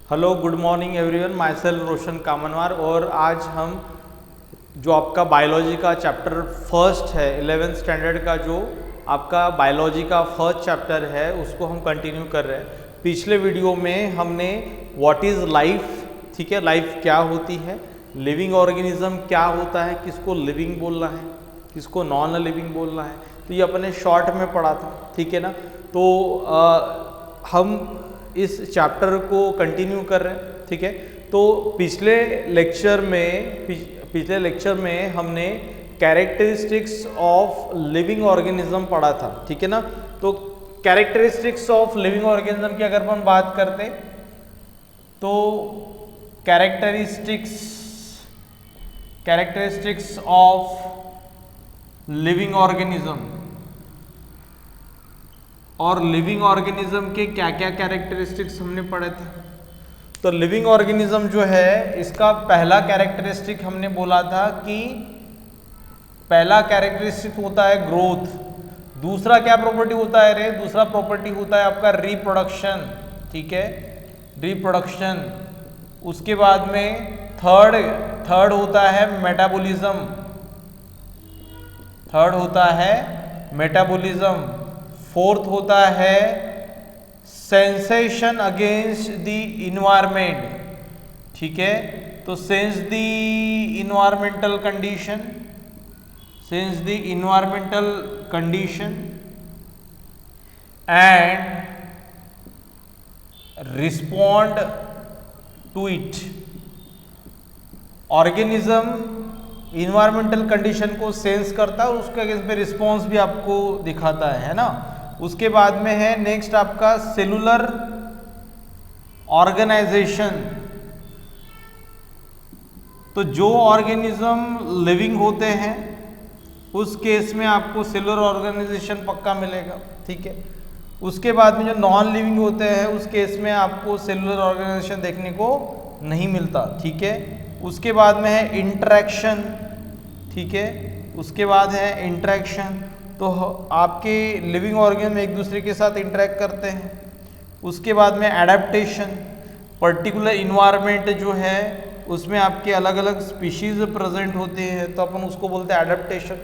Hello good morning everyone, myself Roshan Kamanwar. और आज हम जो आपका बायोलॉजी का चैप्टर फर्स्ट है 11th स्टैंडर्ड का, जो आपका बायोलॉजी का फर्स्ट चैप्टर है, उसको हम कंटिन्यू कर रहे हैं। पिछले वीडियो में हमने व्हाट इज़ लाइफ, ठीक है, लाइफ क्या होती है, लिविंग ऑर्गेनिज्म क्या होता है, किसको लिविंग बोलना है, किसको नॉन लिविंग बोलना है, तो ये अपने शॉर्ट में पढ़ा था, ठीक है ना। तो हम इस चैप्टर को कंटिन्यू कर रहे हैं, ठीक है। तो पिछले लेक्चर में हमने कैरेक्टरिस्टिक्स ऑफ लिविंग ऑर्गेनिज्म पढ़ा था, ठीक है ना। तो कैरेक्टरिस्टिक्स ऑफ लिविंग ऑर्गेनिज्म की अगर हम बात करते तो कैरेक्टरिस्टिक्स ऑफ लिविंग ऑर्गेनिज्म और लिविंग ऑर्गेनिज्म के क्या क्या कैरेक्टरिस्टिक्स हमने पढ़े थे। तो लिविंग ऑर्गेनिज्म जो है, इसका पहला कैरेक्टरिस्टिक हमने बोला था कि पहला कैरेक्टरिस्टिक होता है ग्रोथ। दूसरा क्या प्रॉपर्टी होता है रे? दूसरा प्रॉपर्टी होता है आपका रिप्रोडक्शन, ठीक है, रिप्रोडक्शन। उसके बाद में थर्ड होता है मेटाबॉलिज्म, फोर्थ होता है सेंसेशन अगेंस्ट द इन्वायरमेंट, ठीक है। तो sense the environmental condition and respond to it. Organism environmental condition को सेंस करता है और उसके अगेंस्ट में रिस्पॉन्स भी आपको दिखाता है ना। उसके बाद में है नेक्स्ट आपका सेलुलर ऑर्गेनाइजेशन। तो जो ऑर्गेनिज्म लिविंग होते हैं उस केस में आपको सेलुलर ऑर्गेनाइजेशन पक्का मिलेगा, ठीक है। उसके बाद में जो नॉन लिविंग होते हैं उस केस में आपको सेलुलर ऑर्गेनाइजेशन देखने को नहीं मिलता, ठीक है। उसके बाद में है इंटरेक्शन, ठीक है। उसके बाद है इंटरेक्शन, तो आपके लिविंग ऑर्गेनिज्म एक दूसरे के साथ इंटरेक्ट करते हैं। उसके बाद में एडेप्टेशन, पर्टिकुलर इन्वायरमेंट जो है उसमें आपके अलग अलग स्पीशीज प्रेजेंट होते हैं, तो अपन उसको बोलते हैं एडेप्टेशन।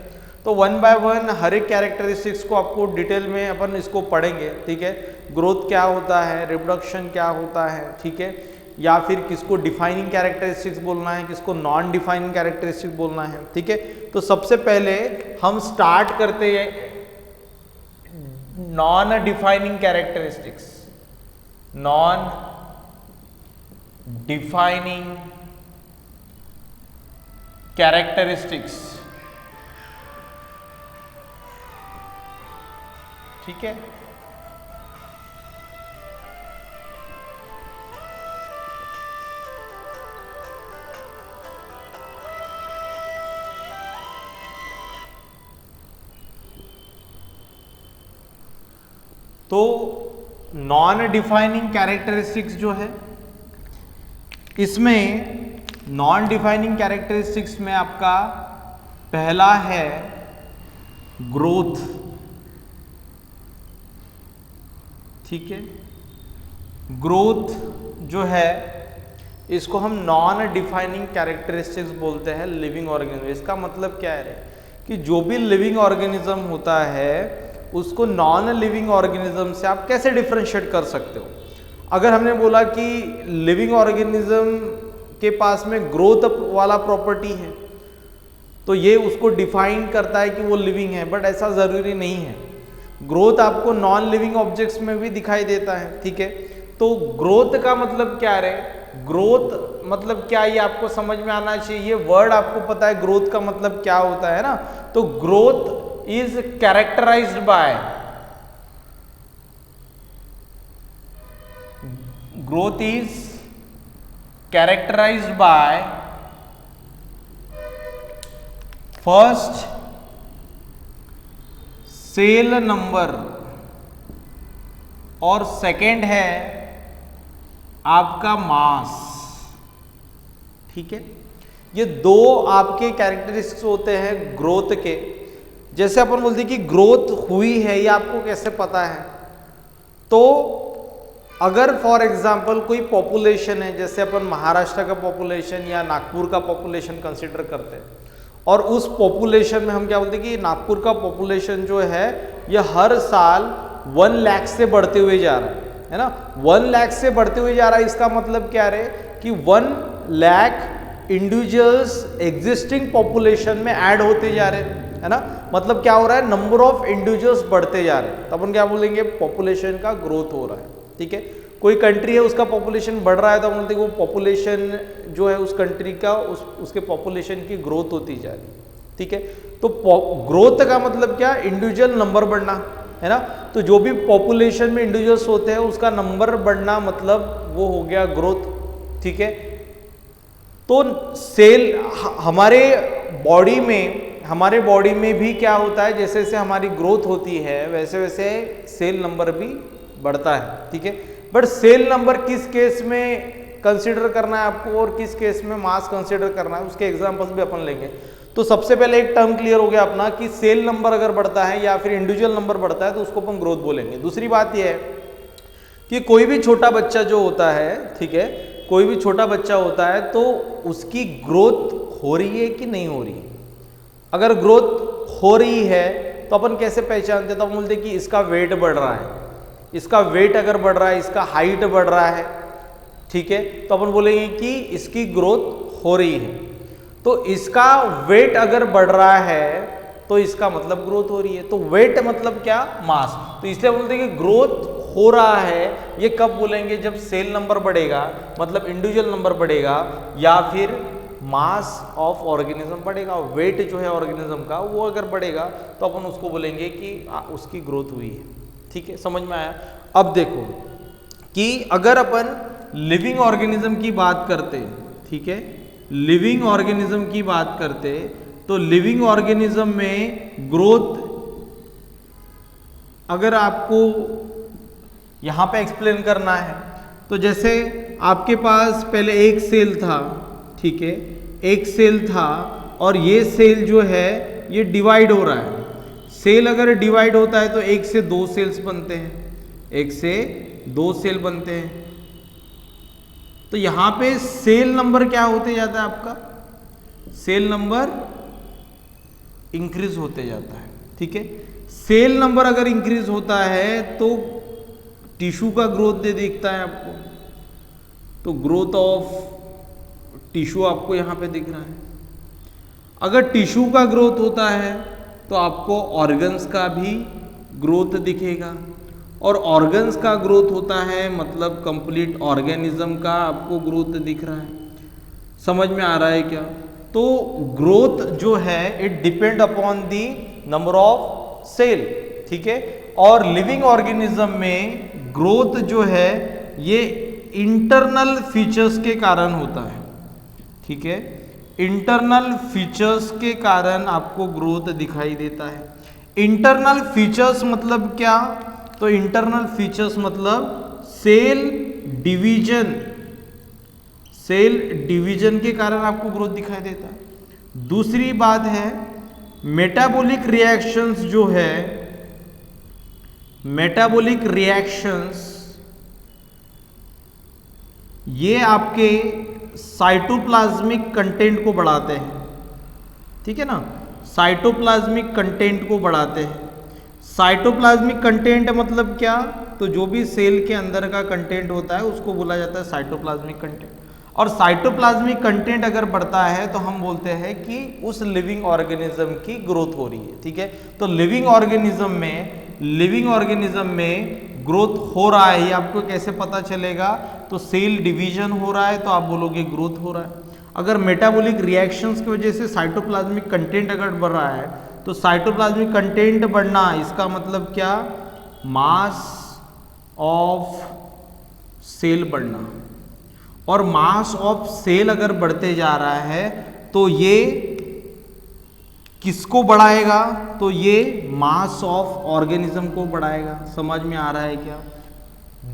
तो वन बाय वन हर एक कैरेक्टरिस्टिक्स को आपको डिटेल में अपन इसको पढ़ेंगे, ठीक है। ग्रोथ क्या होता है, रिप्रोडक्शन क्या होता है, ठीक है, या फिर किसको डिफाइनिंग कैरेक्टरिस्टिक्स बोलना है, किसको नॉन डिफाइनिंग कैरेक्टरिस्टिक्स बोलना है, ठीक है। तो सबसे पहले हम स्टार्ट करते हैं non defining characteristics. Non defining characteristics, ठीक है। तो नॉन डिफाइनिंग कैरेक्टरिस्टिक्स जो है, इसमें नॉन डिफाइनिंग कैरेक्टरिस्टिक्स में आपका पहला है ग्रोथ, ठीक है। ग्रोथ जो है इसको हम नॉन डिफाइनिंग कैरेक्टरिस्टिक्स बोलते हैं लिविंग ऑर्गेनिज्म। इसका मतलब क्या है कि जो भी लिविंग ऑर्गेनिज्म होता है उसको नॉन लिविंग ऑर्गेनिज्म से आप कैसे डिफरेंशिएट कर सकते हो। अगर हमने बोला कि लिविंग ऑर्गेनिज्म के पास में ग्रोथ वाला प्रॉपर्टी है तो ये उसको डिफाइन करता है कि वो लिविंग है, बट ऐसा जरूरी नहीं है। ग्रोथ आपको नॉन लिविंग ऑब्जेक्ट्स में भी दिखाई देता है, ठीक है। तो ग्रोथ का मतलब क्या है, ग्रोथ मतलब क्या, ये आपको समझ में आना चाहिए। ये वर्ड आपको पता है ग्रोथ का मतलब क्या होता है ना। तो growth is characterized by first cell number और सेकंड है आपका मास, ठीक है। ये दो आपके कैरेक्टरिस्टिक्स होते हैं ग्रोथ के। जैसे अपन बोलते हैं कि ग्रोथ हुई है, ये आपको कैसे पता है? तो अगर फॉर एग्जाम्पल कोई पॉपुलेशन है, जैसे अपन महाराष्ट्र का पॉपुलेशन या नागपुर का पॉपुलेशन कंसिडर करते हैं, और उस पॉपुलेशन में हम क्या बोलते हैं कि नागपुर का पॉपुलेशन जो है ये हर साल 1 लाख से बढ़ते हुए जा रहा है ना, 1 लाख से बढ़ते हुए जा रहा है। इसका मतलब क्या रहे कि 1 लाख इंडिविजुअल्स एग्जिस्टिंग पॉपुलेशन में ऐड होते जा रहे हैं, है ना। मतलब क्या हो रहा है, नंबर ऑफ इंडिविजुअल्स बढ़ते जा रहे हैं, तो अपन क्या बोलेंगे, पॉपुलेशन का ग्रोथ हो रहा है। ठीक है, कोई कंट्री है उसका पॉपुलेशन बढ़ रहा है तो हम बोलते हैं वो पॉपुलेशन जो है उस कंट्री का उसके पॉपुलेशन की ग्रोथ होती जा रही है। ठीक है, तो ग्रोथ का मतलब क्या, इंडिविजुअल नंबर बढ़ना, है ना। तो जो भी पॉपुलेशन में इंडिविजुअल्स होते हैं उसका नंबर बढ़ना मतलब वो हो गया ग्रोथ। ठीक है, तो सेल हमारे बॉडी में भी क्या होता है, जैसे जैसे हमारी ग्रोथ होती है वैसे वैसे सेल नंबर भी बढ़ता है। ठीक है, बट सेल नंबर किस केस में कंसीडर करना है आपको और किस केस में मास कंसीडर करना है, उसके एग्जांपल्स भी अपन लेंगे। तो सबसे पहले एक टर्म क्लियर हो गया अपना कि सेल नंबर अगर बढ़ता है या फिर इंडिविजुअल नंबर बढ़ता है तो उसको अपन ग्रोथ बोलेंगे। दूसरी बात यह है कि कोई भी छोटा बच्चा जो होता है, ठीक है, कोई भी छोटा बच्चा होता है तो उसकी ग्रोथ हो रही है कि नहीं हो रही है। अगर ग्रोथ हो रही है तो अपन कैसे पहचानते हैं, तो अपन बोलते हैं कि इसका वेट बढ़ रहा है, इसका वेट अगर बढ़ रहा है, इसका हाइट बढ़ रहा है, ठीक है, तो अपन बोलेंगे कि इसकी ग्रोथ हो रही है। तो इसका वेट अगर बढ़ रहा है तो इसका मतलब ग्रोथ हो रही है। तो वेट मतलब क्या, मास। तो इसलिए बोलते हैं कि ग्रोथ हो रहा है, ये कब बोलेंगे, जब सेल नंबर बढ़ेगा, मतलब इंडिविजुअल नंबर बढ़ेगा, या फिर मास ऑफ ऑर्गेनिज्म बढ़ेगा। वेट जो है ऑर्गेनिज्म का वो अगर बढ़ेगा तो अपन उसको बोलेंगे कि उसकी ग्रोथ हुई है। ठीक है, समझ में आया। अब देखो कि अगर अपन लिविंग ऑर्गेनिज्म की बात करते, ठीक है, लिविंग ऑर्गेनिज्म की बात करते तो लिविंग ऑर्गेनिज्म में ग्रोथ अगर आपको यहां पे एक्सप्लेन करना है तो जैसे आपके पास पहले एक सेल था, ठीक है, एक सेल था और ये सेल जो है ये डिवाइड हो रहा है। सेल अगर डिवाइड होता है तो एक से 2 सेल्स बनते हैं, एक से 2 सेल बनते हैं। तो यहां पे सेल नंबर क्या होते जाता है, आपका सेल नंबर इंक्रीज होते जाता है। ठीक है, सेल नंबर अगर इंक्रीज होता है तो टिश्यू का ग्रोथ दिखता है आपको, तो ग्रोथ ऑफ टिश्यू आपको यहां पे दिख रहा है। अगर टिश्यू का ग्रोथ होता है तो आपको ऑर्गन्स का भी ग्रोथ दिखेगा, और ऑर्गन्स का ग्रोथ होता है मतलब कंप्लीट ऑर्गेनिज्म का आपको ग्रोथ दिख रहा है। समझ में आ रहा है क्या। तो ग्रोथ जो है it depend upon the number of cell. ठीक है, और लिविंग ऑर्गेनिज्म में ग्रोथ जो है ये इंटरनल फीचर्स के कारण होता है। ठीक है, इंटरनल फीचर्स के कारण आपको ग्रोथ दिखाई देता है। इंटरनल फीचर्स मतलब क्या, तो इंटरनल फीचर्स मतलब सेल डिवीजन, सेल डिवीजन के कारण आपको ग्रोथ दिखाई देता है। दूसरी बात है मेटाबॉलिक रिएक्शंस जो है, मेटाबॉलिक रिएक्शंस ये आपके साइटोप्लाज्मिक कंटेंट को बढ़ाते हैं। ठीक है ना, साइटोप्लाज्मिक कंटेंट को बढ़ाते हैं। साइटोप्लाज्मिक कंटेंट मतलब क्या, तो जो भी सेल के अंदर का कंटेंट होता है उसको बोला जाता है साइटोप्लाज्मिक कंटेंट। और साइटोप्लाज्मिक कंटेंट अगर बढ़ता है तो हम बोलते हैं कि उस लिविंग ऑर्गेनिज्म की ग्रोथ हो रही है। ठीक है, तो लिविंग ऑर्गेनिज्म में ग्रोथ हो रहा है, ये आपको कैसे पता चलेगा, तो सेल डिवीजन हो रहा है तो आप बोलोगे ग्रोथ हो रहा है। अगर मेटाबॉलिक रिएक्शंस की वजह से साइटोप्लाज्मिक कंटेंट अगर बढ़ रहा है तो साइटोप्लाज्मिक कंटेंट बढ़ना इसका मतलब क्या, मास ऑफ सेल बढ़ना। और मास ऑफ सेल अगर बढ़ते जा रहा है तो ये किसको बढ़ाएगा, तो ये मास ऑफ ऑर्गेनिज्म को बढ़ाएगा। समझ में आ रहा है क्या।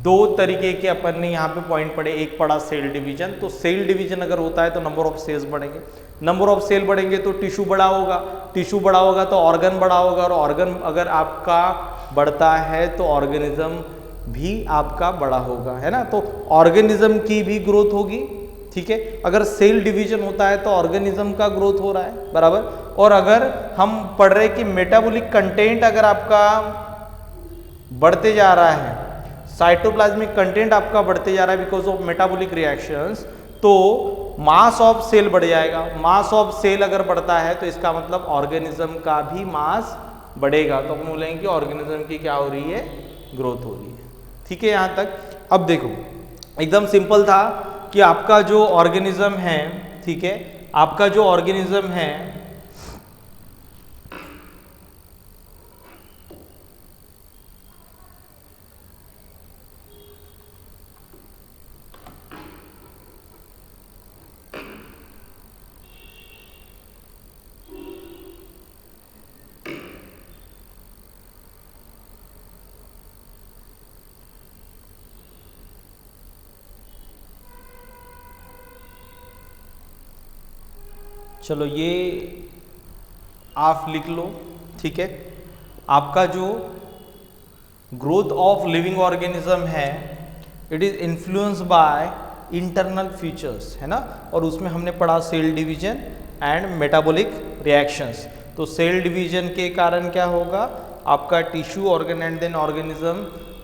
2 तरीके के अपन ने यहाँ पे पॉइंट पढ़े, एक पढ़ा सेल डिवीजन। तो सेल डिवीजन अगर होता है तो नंबर ऑफ सेल्स बढ़ेंगे, नंबर ऑफ सेल बढ़ेंगे तो टिश्यू बड़ा होगा, टिश्यू बड़ा होगा तो ऑर्गन बड़ा होगा, और ऑर्गन अगर आपका बढ़ता है तो ऑर्गेनिज्म भी आपका बड़ा होगा, है ना। तो ऑर्गेनिज्म की भी ग्रोथ होगी, ठीक है। अगर सेल डिवीजन होता है तो ऑर्गेनिज्म का ग्रोथ हो रहा है, बराबर। और अगर हम पढ़ रहे कि मेटाबॉलिक कंटेंट अगर आपका बढ़ते जा रहा है, साइटोप्लाज्मिक कंटेंट आपका बढ़ते जा रहा है बिकॉज ऑफ मेटाबॉलिक रिएक्शंस, तो मास ऑफ सेल बढ़ जाएगा। मास ऑफ सेल अगर बढ़ता है तो इसका मतलब ऑर्गेनिज्म का भी मास बढ़ेगा। तो हम बोलेंगे कि ऑर्गेनिज्म की क्या हो रही है, ग्रोथ हो रही है, ठीक है। यहाँ तक अब देखो एकदम सिंपल था कि आपका जो ऑर्गेनिज्म है, ठीक है, आपका जो ऑर्गेनिज्म है चलो ये आप लिख लो, ठीक है। आपका जो ग्रोथ ऑफ लिविंग ऑर्गेनिज्म है it is influence by internal features, है ना। और उसमें हमने पढ़ा cell division and metabolic reactions. तो सेल डिवीजन के कारण क्या होगा, आपका tissue organ and then organism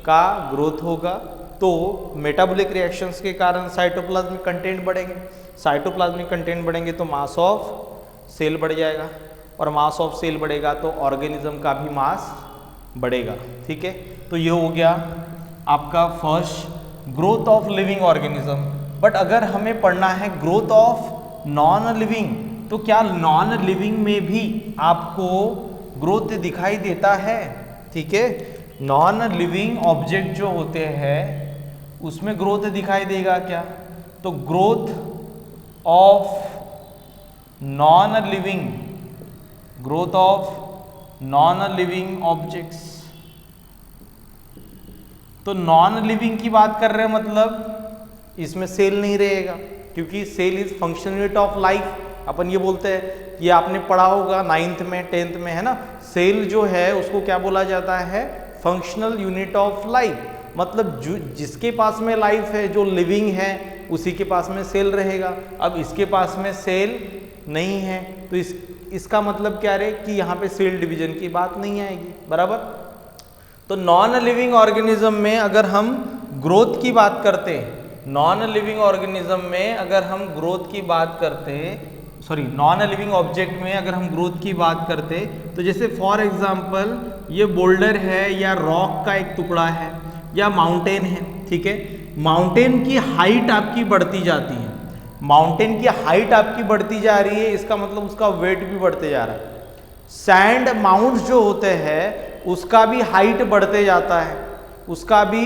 का ग्रोथ होगा। तो मेटाबॉलिक रिएक्शंस के कारण साइटोप्लाज्मिक कंटेंट बढ़ेंगे, साइटोप्लाज्मिक कंटेंट बढ़ेंगे तो मास ऑफ सेल बढ़ जाएगा, और मास ऑफ सेल बढ़ेगा तो ऑर्गेनिज्म का भी मास बढ़ेगा, ठीक है। तो ये हो गया आपका first growth of living organism. But अगर हमें पढ़ना है ग्रोथ ऑफ नॉन लिविंग, तो क्या नॉन लिविंग में भी आपको ग्रोथ दिखाई देता है, ठीक है। नॉन लिविंग ऑब्जेक्ट जो होते हैं उसमें ग्रोथ दिखाई देगा क्या, तो growth of non living, growth of non living objects. तो नॉन लिविंग की बात कर रहे हैं मतलब इसमें सेल नहीं रहेगा, क्योंकि cell is functional unit of life. अपन ये बोलते हैं, ये आपने पढ़ा होगा 9th में 10th में, है ना। सेल जो है उसको क्या बोला जाता है, फंक्शनल यूनिट ऑफ लाइफ। मतलब जिसके पास में लाइफ है, जो लिविंग है, उसी के पास में सेल रहेगा। अब इसके पास में सेल नहीं है तो इसका मतलब क्या रहे कि यहाँ पे सेल डिवीजन की बात नहीं आएगी, बराबर। तो नॉन लिविंग ऑर्गेनिज्म में अगर हम ग्रोथ की बात करते, नॉन लिविंग ऑर्गेनिज्म में अगर हम ग्रोथ की बात करते, सॉरी नॉन लिविंग ऑब्जेक्ट में अगर हम ग्रोथ की बात करते, तो जैसे फॉर एग्जांपल ये बोल्डर है या रॉक का एक टुकड़ा है या माउंटेन है, ठीक है। माउंटेन की हाइट आपकी बढ़ती जाती है, माउंटेन की हाइट आपकी बढ़ती जा रही है, इसका मतलब उसका वेट भी बढ़ते जा रहा है। सैंड माउंट जो होते हैं उसका भी हाइट बढ़ते जाता है, उसका भी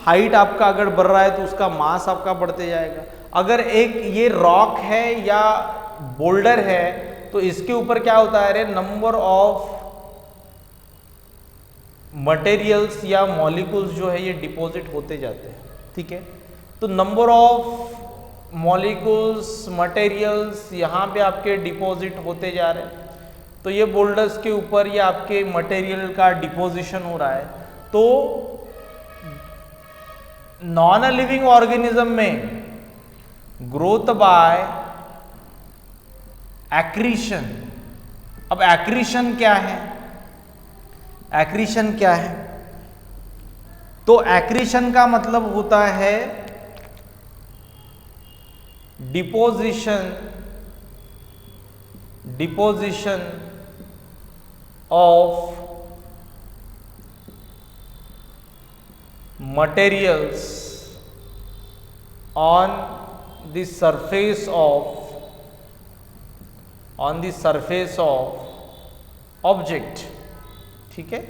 हाइट आपका अगर बढ़ रहा है तो उसका मास आपका बढ़ते जाएगा। अगर एक ये रॉक है या बोल्डर है तो इसके ऊपर क्या होता है, नंबर ऑफ मटेरियल्स या मॉलिक्यूल्स जो है ये डिपॉजिट होते जाते हैं, ठीक है। तो नंबर ऑफ मॉलिक्यूल्स मटेरियल्स यहाँ पे आपके डिपॉजिट होते जा रहे हैं, तो ये बोल्डर्स के ऊपर ये आपके मटेरियल का डिपोजिशन हो रहा है। तो नॉन लिविंग ऑर्गेनिज्म में ग्रोथ बाय एक्रीशन। अब एक्रीशन क्या है, एक्रीशन क्या है, तो एक्रीशन का मतलब होता है deposition of materials on the surface of object, ठीक है।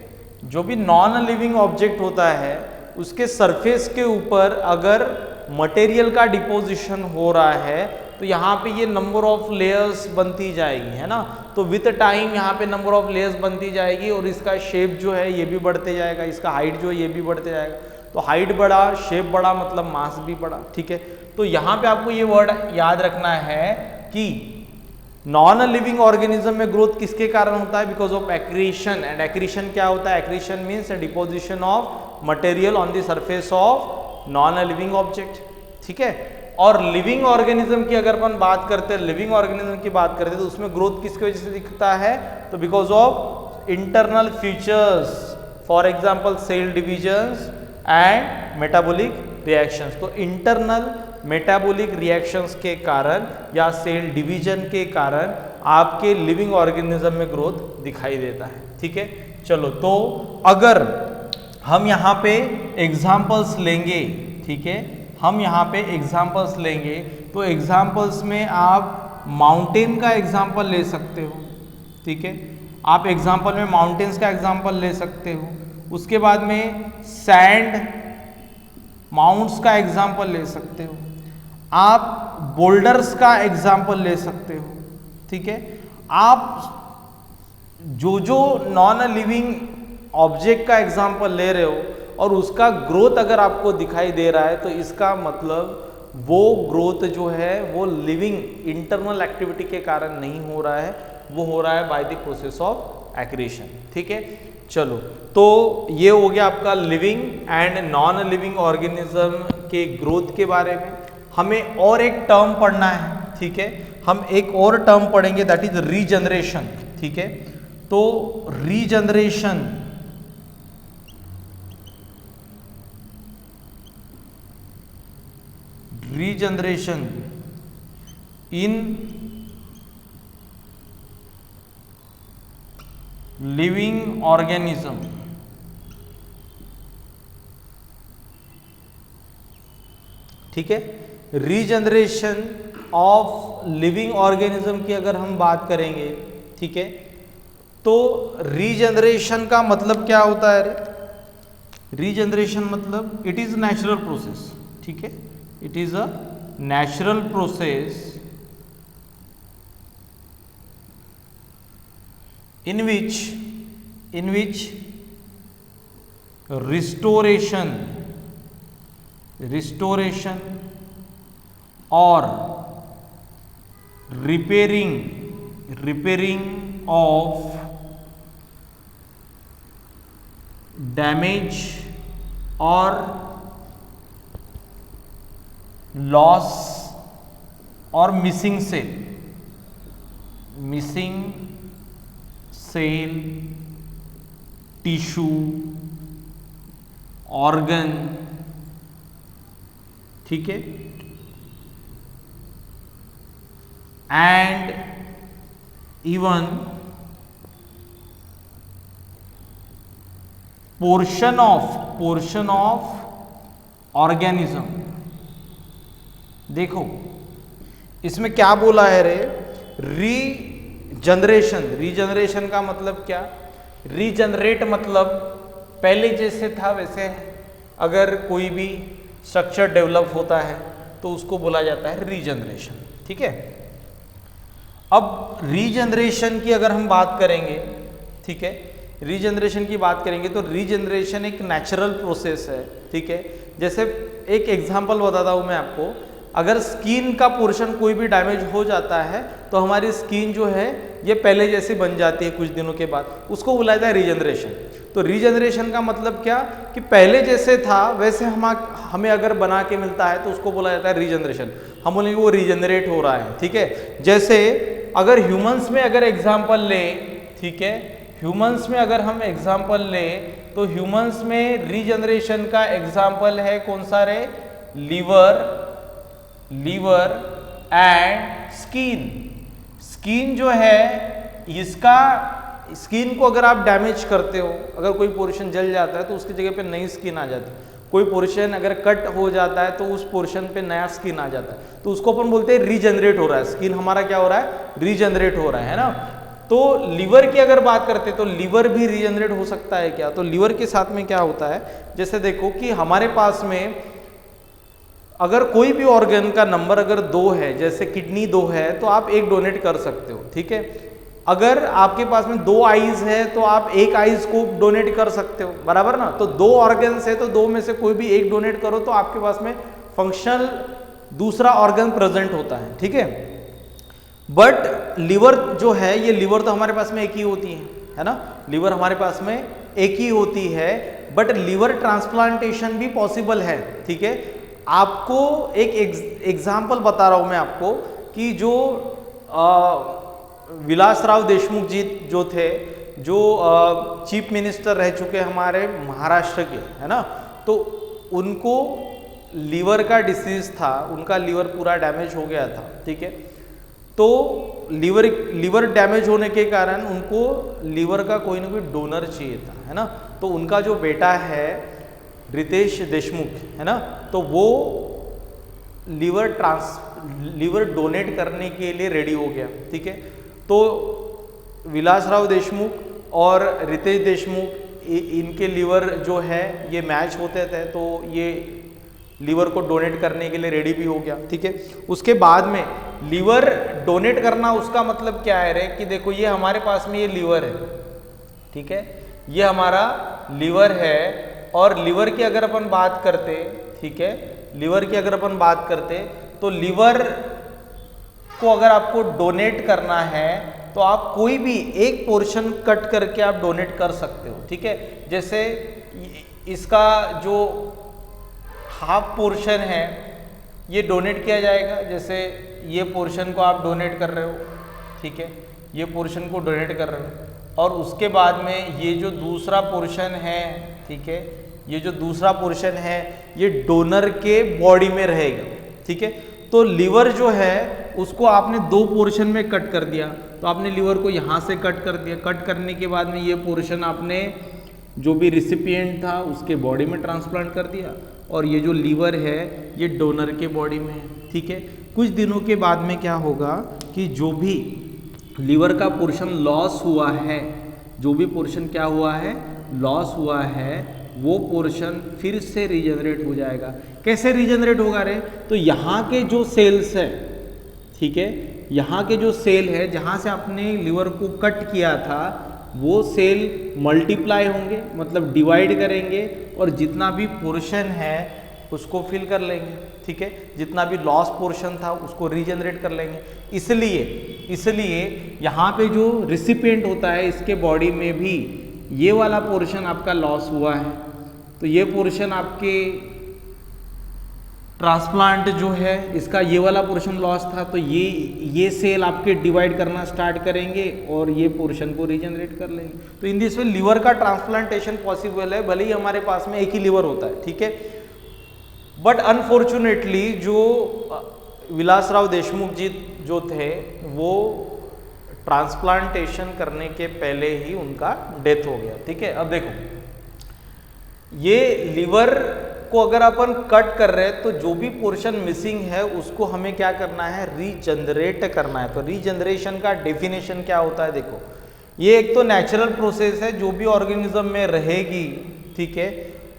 जो भी नॉन लिविंग ऑब्जेक्ट होता है उसके सरफेस के ऊपर अगर मटेरियल का डिपोजिशन हो रहा है तो यहाँ पे ये नंबर ऑफ लेयर्स बनती जाएगी, है ना। तो विथ टाइम यहाँ पे नंबर ऑफ लेयर्स बनती जाएगी और इसका शेप जो है ये भी बढ़ते जाएगा, इसका हाइट जो है ये भी बढ़ते जाएगा। तो हाइट बढ़ा, शेप बढ़ा, मतलब मास भी बढ़ा, ठीक है। तो यहाँ पे आपको ये वर्ड याद रखना है कि नॉन लिविंग ऑर्गेनिज्म में ग्रोथ किसके कारण होता है, because of accretion. And accretion क्या होता है, accretion means deposition of material on the surface of non living object, ठीक है। और लिविंग ऑर्गेनिज्म की अगर अपन बात करते हैं, लिविंग ऑर्गेनिज्म की बात करते हैं तो उसमें ग्रोथ किसकी वजह से दिखता है, तो because of internal features, for example cell divisions and metabolic reactions. तो इंटरनल मेटाबॉलिक रिएक्शंस के कारण या सेल डिवीजन के कारण आपके लिविंग ऑर्गेनिज्म में ग्रोथ दिखाई देता है, ठीक है। चलो, तो अगर हम यहाँ पे एग्जाम्पल्स लेंगे, ठीक है, हम यहाँ पे एग्जाम्पल्स लेंगे तो एग्जाम्पल्स में आप माउंटेन का एग्जाम्पल ले सकते हो, ठीक है। आप एग्जाम्पल में माउंटेन्स का एग्जाम्पल ले सकते हो, उसके बाद में सैंड माउंट्स का एग्जाम्पल ले सकते हो, आप बोल्डर्स का एग्जाम्पल ले सकते हो, ठीक है। आप जो नॉन लिविंग ऑब्जेक्ट का एग्जाम्पल ले रहे हो और उसका ग्रोथ अगर आपको दिखाई दे रहा है तो इसका मतलब वो ग्रोथ जो है वो लिविंग इंटरनल एक्टिविटी के कारण नहीं हो रहा है, वो हो रहा है by the process of accretion, ठीक है। चलो, तो ये हो गया आपका living and non living organism के ग्रोथ के बारे में। हमें और एक टर्म पढ़ना है, ठीक है, हम एक और टर्म पढ़ेंगे दैट इज रीजनरेशन, ठीक है। तो रीजनरेशन इन लिविंग ऑर्गेनिज्म, ठीक है। रीजनरेशन ऑफ लिविंग ऑर्गेनिज्म की अगर हम बात करेंगे, ठीक है, तो रीजनरेशन का मतलब क्या होता है? रीजनरेशन मतलब इट इज नेचुरल प्रोसेस, ठीक है, it is a natural process in which restoration or repairing of damage or loss or missing cell, tissue, organ, ठीक है, and even portion of organism. देखो इसमें क्या बोला है रे, रीजनरेशन का मतलब क्या? रीजनरेट मतलब पहले जैसे था वैसे है। अगर कोई भी स्ट्रक्चर डेवलप होता है तो उसको बोला जाता है रीजनरेशन, ठीक है। अब रीजनरेशन की अगर हम बात करेंगे, ठीक है, रीजनरेशन की बात करेंगे तो रीजनरेशन एक नेचुरल प्रोसेस है, ठीक है। जैसे एक एग्जांपल बताता हूं मैं आपको, अगर स्किन का पोर्शन कोई भी डैमेज हो जाता है तो हमारी स्किन जो है ये पहले जैसी बन जाती है कुछ दिनों के बाद, उसको बुलाया जाता है रीजनरेशन। तो रीजनरेशन का मतलब क्या कि पहले जैसे था वैसे हमें अगर बना के मिलता है तो उसको बोला जाता है रीजनरेशन। हम बोलेंगे वो रीजनरेट हो रहा है, ठीक है। जैसे अगर ह्यूमंस में अगर एग्जाम्पल ले, ठीक है, ह्यूमंस में अगर हम एग्जाम्पल ले तो ह्यूमंस में रीजनरेशन का एग्जाम्पल है कौन सा रे? लीवर एंड स्किन जो है, इसका स्किन को अगर आप डैमेज करते हो, अगर कोई पोर्शन जल जाता है तो उसकी जगह पे नई स्किन आ जाती है। कोई पोर्शन अगर कट हो जाता है तो उस पोर्शन पे नया स्किन आ जाता है, तो उसको अपन बोलते हैं रीजनरेट हो रहा है। स्किन हमारा क्या हो रहा है? रीजनरेट हो रहा है ना। तो लीवर की अगर बात करते हैं तो लीवर भी रीजनरेट हो सकता है क्या? तो लीवर के साथ में क्या होता है, जैसे देखो कि हमारे पास में अगर कोई भी ऑर्गन का नंबर अगर 2 है, जैसे किडनी 2 है तो आप 1 डोनेट कर सकते हो, ठीक है। अगर आपके पास में 2 आईज है तो आप 1 आईज को डोनेट कर सकते हो, बराबर ना। तो 2 ऑर्गन्स है तो 2 में से कोई भी 1 डोनेट करो तो आपके पास में फंक्शनल दूसरा ऑर्गन प्रेजेंट होता है, ठीक है। बट लीवर जो है, ये लीवर तो हमारे पास में एक ही होती है ना, लीवर हमारे पास में एक ही होती है। बट लीवर ट्रांसप्लांटेशन भी पॉसिबल है, ठीक है। आपको एक एग्जाम्पल बता रहा हूं मैं आपको कि जो विलासराव देशमुख जी जो थे, जो चीफ मिनिस्टर रह चुके हमारे महाराष्ट्र के, है ना, तो उनको लीवर का डिसीज था, उनका लीवर पूरा डैमेज हो गया था, ठीक है। तो लीवर डैमेज होने के कारण उनको लीवर का कोई ना कोई डोनर चाहिए था, है ना। तो उनका जो बेटा है रितेश देशमुख, है ना, तो वो लीवर डोनेट करने के लिए रेडी हो गया, ठीक है। तो विलासराव देशमुख और रितेश देशमुख इनके लीवर जो है ये मैच होते थे, तो ये लीवर को डोनेट करने के लिए रेडी भी हो गया, ठीक है। उसके बाद में लीवर डोनेट करना, उसका मतलब क्या है रे कि देखो ये हमारे पास में ये लीवर है, ठीक है, ये हमारा लीवर है। और लीवर की अगर अपन बात करते, ठीक है, लीवर की अगर अपन बात करते तो लीवर को अगर आपको डोनेट करना है तो आप कोई भी एक पोर्शन कट करके आप डोनेट कर सकते हो, ठीक है। जैसे इसका जो हाफ पोर्शन है ये डोनेट किया जाएगा, जैसे ये पोर्शन को आप डोनेट कर रहे हो, ठीक है, ये पोर्शन को डोनेट कर रहे हो। और उसके बाद में ये जो दूसरा पोर्शन है, ठीक है, ये जो दूसरा पोर्शन है ये डोनर के बॉडी में रहेगा, ठीक है। तो लीवर जो है उसको आपने दो पोर्शन में कट कर दिया, तो आपने लीवर को यहाँ से कट कर दिया, कट करने के बाद में ये पोर्शन आपने जो भी रिसिपिएंट था उसके बॉडी में ट्रांसप्लांट कर दिया, और ये जो लीवर है ये डोनर के बॉडी में है, ठीक है। कुछ दिनों के बाद में क्या होगा कि जो भी लीवर का पोर्शन लॉस हुआ है, जो भी पोर्शन क्या हुआ है, लॉस हुआ है, वो पोर्शन फिर से रीजनरेट हो जाएगा। कैसे रीजनरेट होगा रे, तो यहाँ के जो सेल्स है, ठीक है, यहाँ के जो सेल है जहाँ से आपने लीवर को कट किया था वो सेल मल्टीप्लाई होंगे, मतलब डिवाइड करेंगे, और जितना भी पोर्शन है उसको फिल कर लेंगे, ठीक है, जितना भी लॉस पोर्शन था उसको रीजनरेट कर लेंगे। इसलिए यहाँ पे जो रिसिपिएंट होता है इसके बॉडी में भी ये वाला पोर्शन आपका लॉस हुआ है, तो ये पोर्शन आपके ट्रांसप्लांट जो है इसका ये वाला पोर्शन लॉस था, तो ये सेल आपके डिवाइड करना स्टार्ट करेंगे और ये पोर्शन को रीजनरेट कर लेंगे। तो इन दिस वे लीवर का ट्रांसप्लांटेशन पॉसिबल है, भले ही हमारे पास में एक ही लीवर होता है, ठीक है। बट अनफॉर्चुनेटली जो विलासराव देशमुख जी जो थे वो ट्रांसप्लांटेशन करने के पहले ही उनका डेथ हो गया, ठीक है। अब देखो ये लीवर को अगर अपन कट कर रहे हैं तो जो भी पोर्शन मिसिंग है उसको हमें क्या करना है, रीजनरेट करना है। तो रीजनरेशन का डेफिनेशन क्या होता है, देखो ये एक तो नेचुरल प्रोसेस है, जो भी ऑर्गेनिज्म में रहेगी, ठीक है,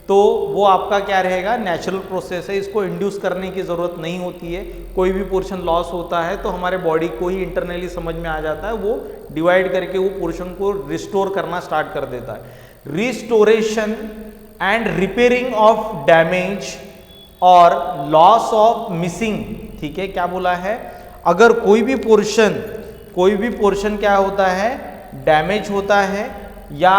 तो वो आपका क्या रहेगा, नेचुरल प्रोसेस है, इसको इंड्यूस करने की ज़रूरत नहीं होती है। कोई भी पोर्शन लॉस होता है तो हमारे बॉडी को ही इंटरनली समझ में आ जाता है, वो डिवाइड करके वो पोर्शन को रिस्टोर करना स्टार्ट कर देता है। Restoration and repairing of damage और लॉस ऑफ मिसिंग, ठीक है, क्या बोला है, अगर कोई भी पोर्शन क्या होता है, डैमेज होता है या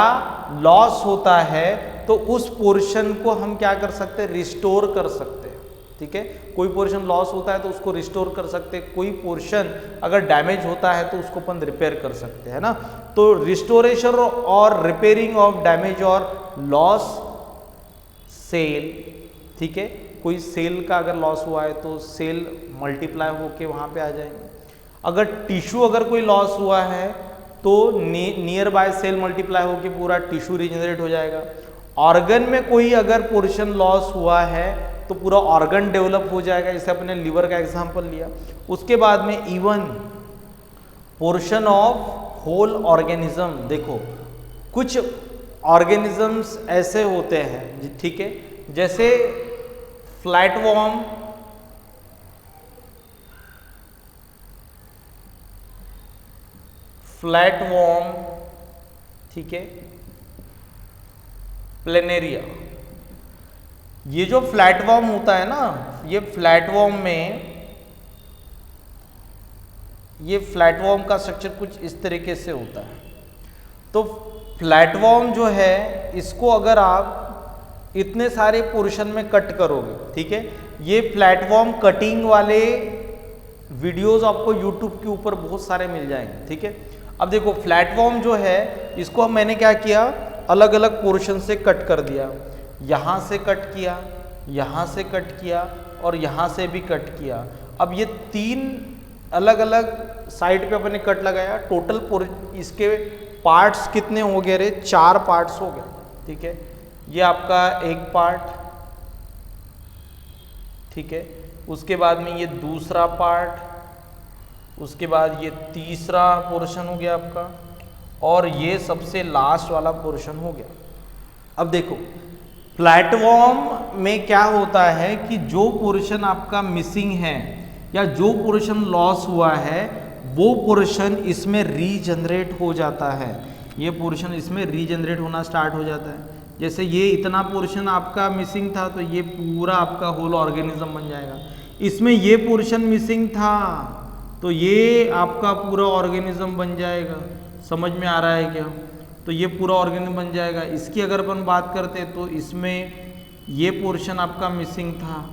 लॉस होता है, तो उस पोर्शन को हम क्या कर सकते हैं, रिस्टोर कर सकते हैं, ठीक है। कोई पोर्शन लॉस होता है तो उसको रिस्टोर कर सकते हैं, कोई पोर्शन अगर डैमेज होता है तो उसको अपन रिपेयर कर सकते हैं, ना। तो रिस्टोरेशन और रिपेयरिंग ऑफ डैमेज और लॉस सेल, ठीक है, कोई सेल का अगर लॉस हुआ है तो सेल मल्टीप्लाई होके वहाँ पे आ जाएंगे। अगर टिश्यू अगर कोई लॉस हुआ है तो नियर बाय सेल मल्टीप्लाई होके पूरा टिश्यू रीजनरेट हो जाएगा। ऑर्गन में कोई अगर पोर्शन लॉस हुआ है तो पूरा ऑर्गन डेवलप हो जाएगा, जैसे अपने लिवर का एग्जांपल लिया। उसके बाद में even portion of whole organism, देखो कुछ ऑर्गेनिजम्स ऐसे होते हैं, ठीक है, जैसे फ्लैटवॉर्म, ठीक है, प्लेनेरिया। ये जो फ्लैटवॉर्म होता है ना, ये फ्लैटवॉर्म का स्ट्रक्चर कुछ इस तरीके से होता है। तो फ्लैटवॉर्म जो है इसको अगर आप इतने सारे पोर्शन में कट करोगे, ठीक है। ये प्लेटफॉर्म कटिंग वाले वीडियोस आपको यूट्यूब के ऊपर बहुत सारे मिल जाएंगे, ठीक है। अब देखो प्लेटफॉर्म जो है इसको मैंने क्या किया, अलग अलग पोर्शन से कट कर दिया। यहाँ से कट किया, यहाँ से कट किया और यहाँ से भी कट किया। अब ये 3 अलग अलग साइड पे अपने कट लगाया। टोटल इसके पार्ट्स कितने हो गए रे? 4 पार्ट्स हो गए, ठीक है। ये आपका एक पार्ट, ठीक है। उसके बाद में ये दूसरा पार्ट, उसके बाद ये तीसरा पोर्शन हो गया आपका, और ये सबसे लास्ट वाला पोर्शन हो गया। अब देखो प्लेटफॉर्म में क्या होता है कि जो पोर्शन आपका मिसिंग है या जो पोर्शन लॉस हुआ है वो पोर्शन इसमें रीजनरेट हो जाता है। ये पोर्शन इसमें रीजनरेट होना स्टार्ट हो जाता है। जैसे ये इतना पोर्शन आपका मिसिंग था तो ये पूरा आपका होल ऑर्गेनिज्म बन जाएगा। इसमें ये पोर्शन मिसिंग था तो ये आपका पूरा ऑर्गेनिज्म बन जाएगा। समझ में आ रहा है क्या? तो ये पूरा ऑर्गेनिज्म बन जाएगा। इसकी अगर अपन बात करते तो इसमें ये पोर्शन आपका मिसिंग था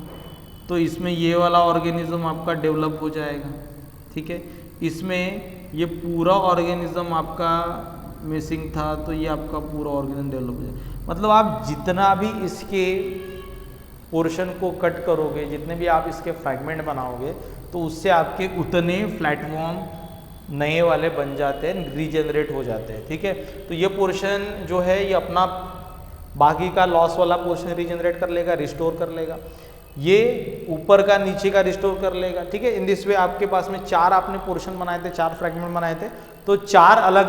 तो इसमें ये वाला ऑर्गेनिज्म आपका डेवलप हो जाएगा, ठीक है। इसमें ये पूरा ऑर्गेनिज्म आपका मिसिंग था तो ये आपका पूरा ऑर्गेनिज्म डेवलप हो जाएगा। मतलब आप जितना भी इसके पोर्शन को कट करोगे, जितने भी आप इसके फ्रैगमेंट बनाओगे, तो उससे आपके उतने प्लेटफॉर्म नए वाले बन जाते हैं, रीजनरेट हो जाते हैं, ठीक है। तो ये पोर्शन जो है ये अपना बाकी का लॉस वाला पोर्शन रीजनरेट कर लेगा, रिस्टोर कर लेगा। ये ऊपर का नीचे का रिस्टोर कर लेगा, ठीक है। इन दिस वे आपके पास में 4 आपने पोर्शन बनाए थे, 4 फ्रैगमेंट बनाए थे, तो 4 अलग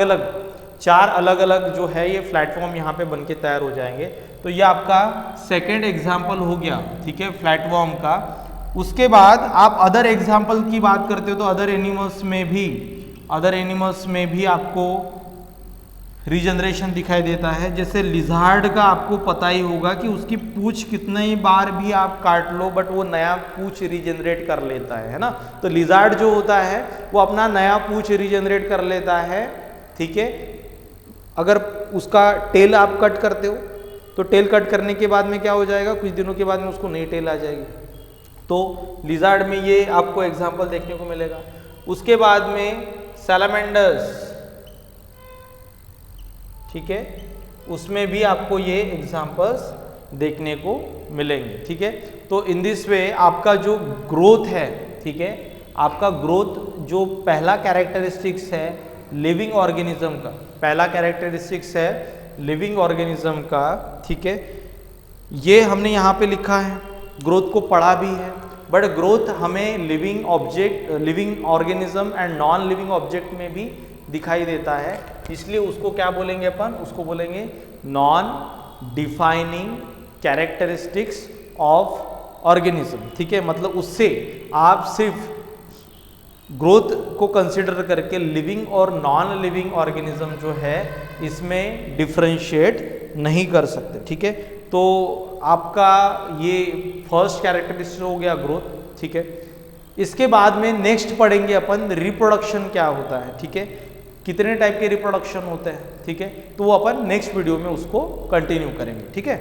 अलग जो है ये प्लेटफॉर्म यहाँ पे बनके तैयार हो जाएंगे। तो ये आपका सेकेंड एग्जाम्पल हो गया, ठीक है, प्लेटफॉर्म का। उसके बाद आप अदर एग्जाम्पल की बात करते हो तो अदर एनिमल्स में भी आपको रीजनरेशन दिखाई देता है। जैसे लिजार्ड का आपको पता ही होगा कि उसकी पूंछ कितने ही बार भी आप काट लो बट वो नया पूंछ रीजनरेट कर लेता है ना। तो लिजार्ड जो होता है वो अपना नया पूंछ रीजनरेट कर लेता है, ठीक है। अगर उसका टेल आप कट करते हो तो टेल कट करने के बाद में क्या हो जाएगा, कुछ दिनों के बाद में उसको नई टेल आ जाएगी। तो लिजार्ड में ये आपको एग्जाम्पल देखने को मिलेगा। उसके बाद में सैलामेंडर्स, ठीक है, उसमें भी आपको ये एग्जाम्पल्स देखने को मिलेंगे, ठीक है। तो इन दिस वे आपका जो ग्रोथ है, ठीक है, आपका ग्रोथ जो पहला कैरेक्टरिस्टिक्स है लिविंग ऑर्गेनिज्म का, पहला कैरेक्टरिस्टिक्स है लिविंग ऑर्गेनिज्म का, ठीक है, ये हमने यहाँ पे लिखा है, ग्रोथ को पढ़ा भी है। बट ग्रोथ हमें living organism and non living object में भी दिखाई देता है, इसलिए उसको क्या बोलेंगे अपन, उसको बोलेंगे non defining characteristics of organism, ठीक है। मतलब उससे आप सिर्फ ग्रोथ को कंसिडर करके लिविंग और नॉन लिविंग ऑर्गेनिज्म जो है इसमें डिफरेंशिएट नहीं कर सकते, ठीक है। तो आपका ये फर्स्ट कैरेक्टरिस्टिक हो गया ग्रोथ, ठीक है। इसके बाद में नेक्स्ट पढ़ेंगे अपन रिप्रोडक्शन क्या होता है, ठीक है, कितने टाइप के रिप्रोडक्शन होते हैं, ठीक है। तो वो अपन नेक्स्ट वीडियो में उसको कंटिन्यू करेंगे, ठीक है।